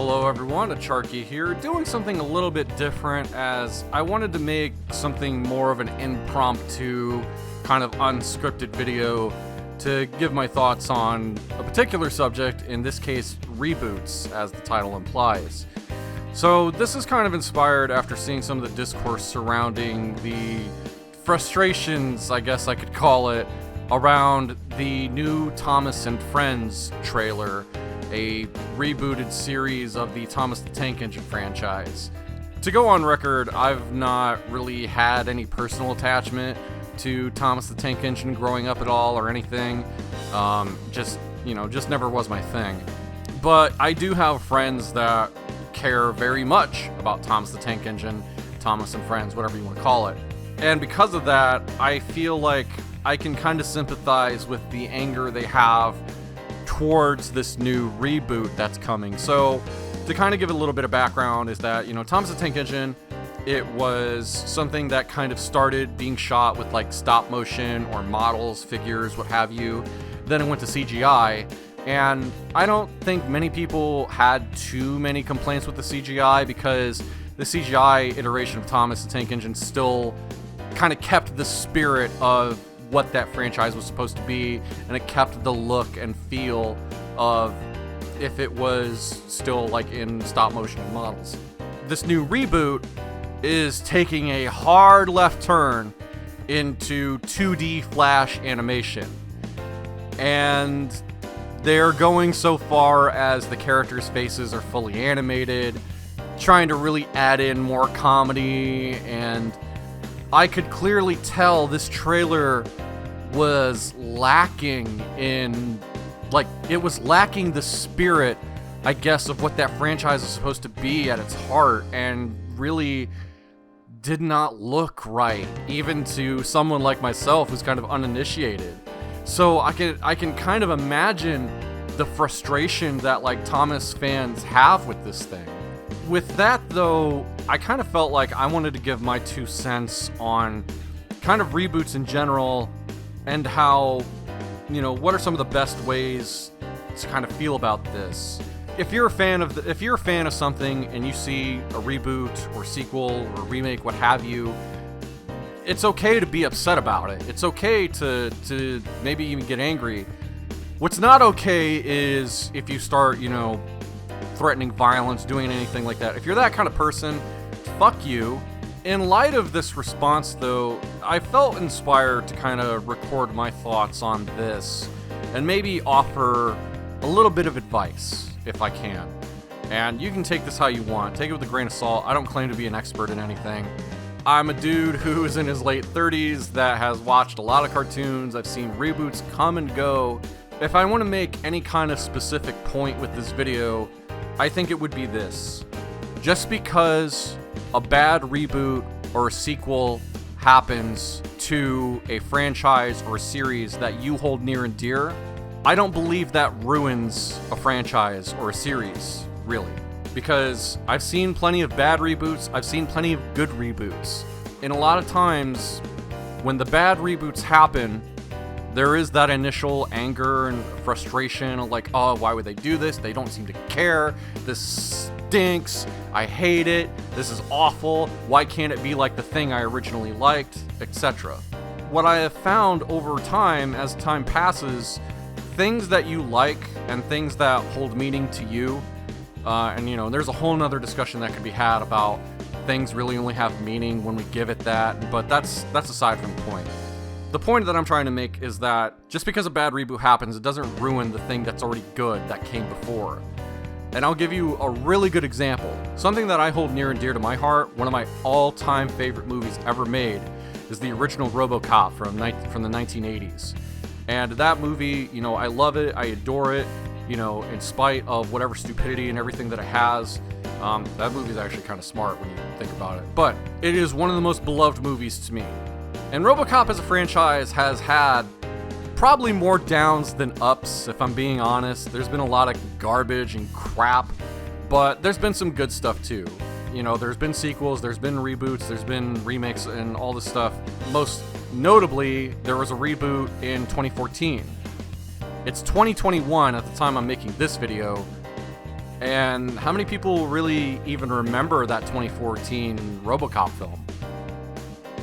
Hello everyone, Acharky here, doing something a little bit different as I wanted to make something more of an impromptu, kind of unscripted video to give my thoughts on a particular subject, in this case, reboots, as the title implies. So this is kind of inspired after seeing some of the discourse surrounding the frustrations, I guess I could call it, around the new Thomas and Friends trailer, a rebooted series of the Thomas the Tank Engine franchise. To go on record, I've not really had any personal attachment to Thomas the Tank Engine growing up at all or anything. Just never was my thing. But I do have friends that care very much about Thomas the Tank Engine, Thomas and Friends, whatever you want to call it. And because of that, I feel like I can kind of sympathize with the anger they have towards this new reboot that's coming. So to kind of give it a little bit of background is that, Thomas the Tank Engine, it was something that kind of started being shot with like stop motion or models, figures, what have you. Then it went to CGI, and I don't think many people had too many complaints with the CGI because the CGI iteration of Thomas the Tank Engine still kind of kept the spirit of what that franchise was supposed to be, and it kept the look and feel of if it was still like in stop motion models. This new reboot is taking a hard left turn into 2D flash animation, and they're going so far as the characters' faces are fully animated, trying to really add in more comedy, and I could clearly tell this trailer was lacking in, it was lacking the spirit, I guess, of what that franchise is supposed to be at its heart, and really did not look right, even to someone like myself who's kind of uninitiated. So I can kind of imagine the frustration that Thomas fans have with this thing. With that though, I kind of felt like I wanted to give my 2 cents on kind of reboots in general, and how, what are some of the best ways to kind of feel about this. If you're a fan of something and you see a reboot or sequel or remake, what have you, it's okay to be upset about it. It's okay to maybe even get angry. What's not okay is if you start, threatening violence, doing anything like that. If you're that kind of person, fuck you. In light of this response, though, I felt inspired to kind of record my thoughts on this and maybe offer a little bit of advice, if I can. And you can take this how you want. Take it with a grain of salt. I don't claim to be an expert in anything. I'm a dude who is in his late 30s that has watched a lot of cartoons. I've seen reboots come and go. If I want to make any kind of specific point with this video, I think it would be this. Just because a bad reboot or a sequel happens to a franchise or a series that you hold near and dear, I don't believe that ruins a franchise or a series, really. Because I've seen plenty of bad reboots, I've seen plenty of good reboots. And a lot of times, when the bad reboots happen, there is that initial anger and frustration of oh, why would they do this? They don't seem to care. This stinks. I hate it. This is awful. Why can't it be like the thing I originally liked, etc. What I have found over time, as time passes, things that you like and things that hold meaning to you, and there's a whole nother discussion that could be had about things really only have meaning when we give it that, but that's aside from the point. The point that I'm trying to make is that just because a bad reboot happens, it doesn't ruin the thing that's already good that came before. And I'll give you a really good example. Something that I hold near and dear to my heart, one of my all-time favorite movies ever made, is the original RoboCop from the 1980s. And that movie, I love it, I adore it, in spite of whatever stupidity and everything that it has. That movie is actually kind of smart when you think about it. But it is one of the most beloved movies to me. And RoboCop as a franchise has had probably more downs than ups, if I'm being honest. There's been a lot of garbage and crap, but there's been some good stuff too. There's been sequels, there's been reboots, there's been remakes and all this stuff. Most notably, there was a reboot in 2014. It's 2021 at the time I'm making this video, And how many people really even remember that 2014 RoboCop film?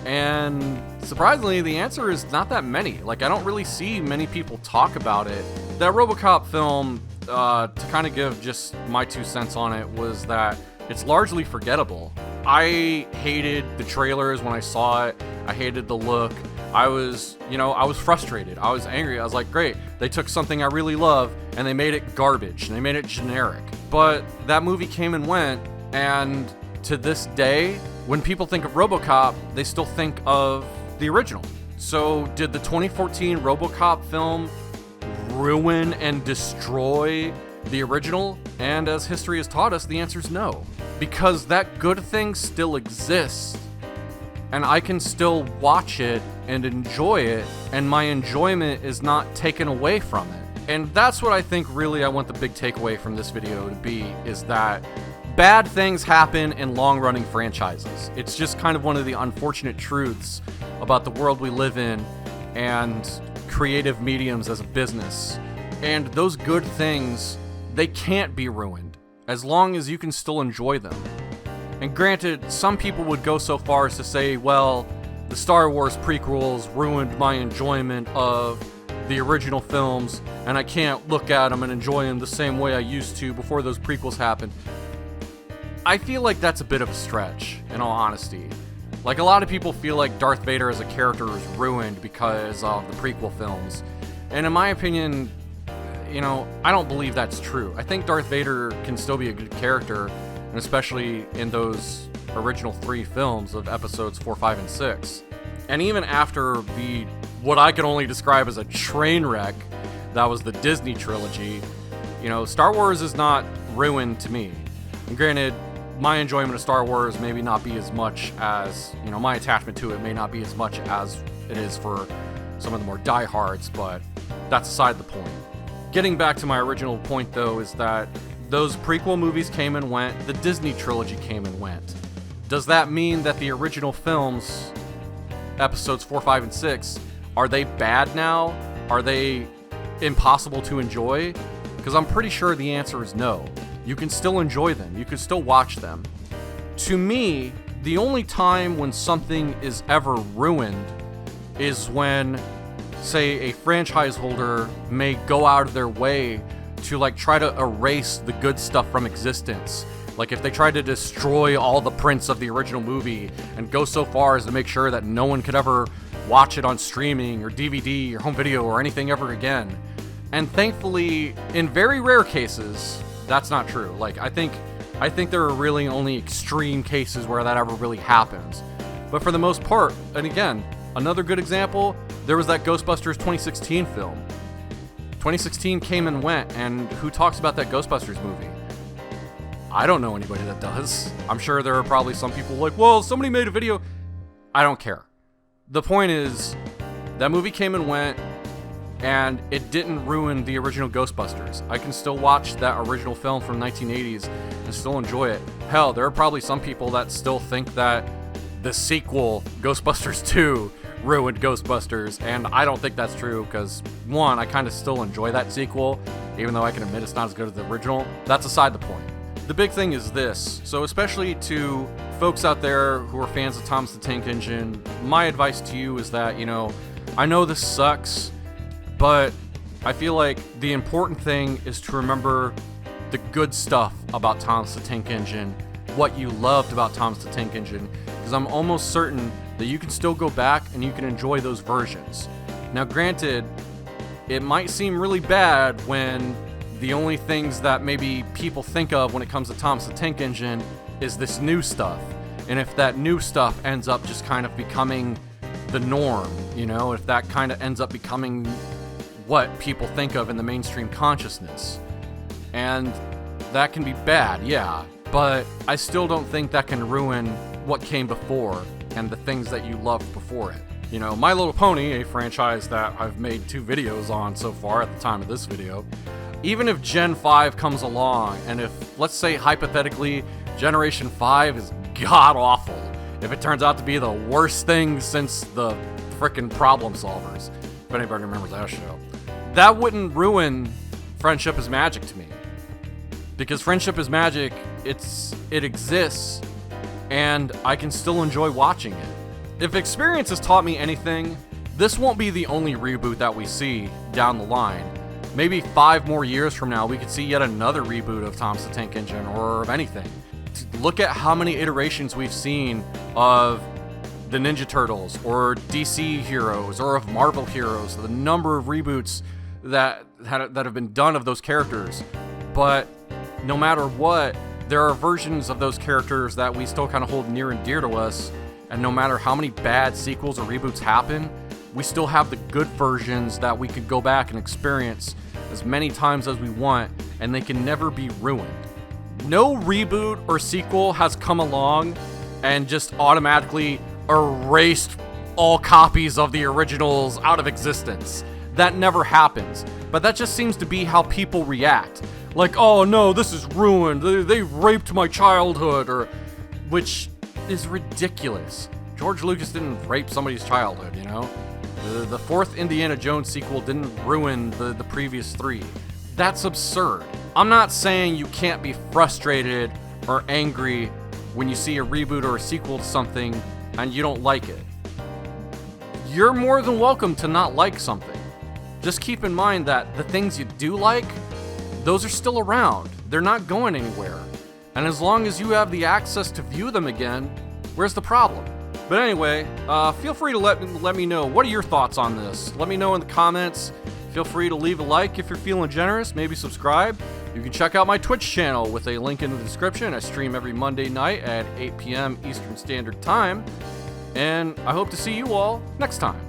And surprisingly, the answer is not that many. Like, I don't really see many people talk about it. That RoboCop film, to kind of give just my 2 cents on it, was that it's largely forgettable. I hated the trailers when I saw it. I hated the look. I was frustrated. I was angry. I was like, great, they took something I really love and they made it garbage and they made it generic. But that movie came and went, and to this day, when people think of RoboCop, they still think of the original. So did the 2014 RoboCop film ruin and destroy the original? And as history has taught us, the answer is no. Because that good thing still exists, and I can still watch it and enjoy it, and my enjoyment is not taken away from it. And that's what I think really I want the big takeaway from this video to be, is that bad things happen in long-running franchises. It's just kind of one of the unfortunate truths about the world we live in and creative mediums as a business. And those good things, they can't be ruined as long as you can still enjoy them. And granted, some people would go so far as to say, well, the Star Wars prequels ruined my enjoyment of the original films, and I can't look at them and enjoy them the same way I used to before those prequels happened. I feel like that's a bit of a stretch, in all honesty. Like, a lot of people feel like Darth Vader as a character is ruined because of the prequel films. And in my opinion, I don't believe that's true. I think Darth Vader can still be a good character, and especially in those original 3 films of episodes 4, 5, and 6. And even after what I can only describe as a train wreck, that was the Disney trilogy, Star Wars is not ruined to me. And granted, my enjoyment of Star Wars maybe not be as much as, my attachment to it may not be as much as it is for some of the more diehards, but that's aside the point. Getting back to my original point, though, is that those prequel movies came and went, the Disney trilogy came and went. Does that mean that the original films, episodes 4, 5, and 6, are they bad now? Are they impossible to enjoy? Because I'm pretty sure the answer is no. You can still enjoy them. You can still watch them. To me, the only time when something is ever ruined is when, say, a franchise holder may go out of their way to try to erase the good stuff from existence. Like if they try to destroy all the prints of the original movie and go so far as to make sure that no one could ever watch it on streaming or DVD or home video or anything ever again. And thankfully, in very rare cases, that's not true. I think there are really only extreme cases where that ever really happens. But for the most part, and again, another good example, there was that Ghostbusters 2016 film. 2016 came and went, and who talks about that Ghostbusters movie? I don't know anybody that does. I'm sure there are probably some people well, somebody made a video. I don't care. The point is, that movie came and went, and it didn't ruin the original Ghostbusters. I can still watch that original film from 1980s and still enjoy it. Hell, there are probably some people that still think that the sequel, Ghostbusters 2, ruined Ghostbusters, and I don't think that's true because, one, I kind of still enjoy that sequel, even though I can admit it's not as good as the original. That's aside the point. The big thing is this, so especially to folks out there who are fans of Thomas the Tank Engine, my advice to you is that, I know this sucks, but I feel like the important thing is to remember the good stuff about Thomas the Tank Engine, what you loved about Thomas the Tank Engine, because I'm almost certain that you can still go back and you can enjoy those versions. Now granted, it might seem really bad when the only things that maybe people think of when it comes to Thomas the Tank Engine is this new stuff. And if that new stuff ends up just kind of becoming the norm, if that kind of ends up becoming what people think of in the mainstream consciousness. And that can be bad, yeah, but I still don't think that can ruin what came before and the things that you loved before it. My Little Pony, a franchise that I've made 2 videos on so far at the time of this video, even if Gen 5 comes along, and if, let's say hypothetically, Generation 5 is god-awful, if it turns out to be the worst thing since the frickin' Problem Solvers, if anybody remembers that show, that wouldn't ruin Friendship is Magic to me. Because friendship is magic, it exists, and I can still enjoy watching it. If experience has taught me anything, this won't be the only reboot that we see down the line. Maybe 5 more years from now, we could see yet another reboot of Thomas the Tank Engine or of anything. Look at how many iterations we've seen of the Ninja Turtles or DC heroes or of Marvel heroes, the number of reboots that have been done of those characters. But no matter what, there are versions of those characters that we still kind of hold near and dear to us, and no matter how many bad sequels or reboots happen, we still have the good versions that we could go back and experience as many times as we want, and they can never be ruined. No reboot or sequel has come along and just automatically erased all copies of the originals out of existence. That never happens, but that just seems to be how people react. Like, oh no, this is ruined, they raped my childhood, or which is ridiculous. George Lucas didn't rape somebody's childhood, you know? The 4th Indiana Jones sequel didn't ruin the previous 3. That's absurd. I'm not saying you can't be frustrated or angry when you see a reboot or a sequel to something and you don't like it. You're more than welcome to not like something. Just keep in mind that the things you do like, those are still around. They're not going anywhere. And as long as you have the access to view them again, where's the problem? But anyway, feel free to let me know. What are your thoughts on this? Let me know in the comments. Feel free to leave a like if you're feeling generous. Maybe subscribe. You can check out my Twitch channel with a link in the description. I stream every Monday night at 8 p.m. Eastern Standard Time. And I hope to see you all next time.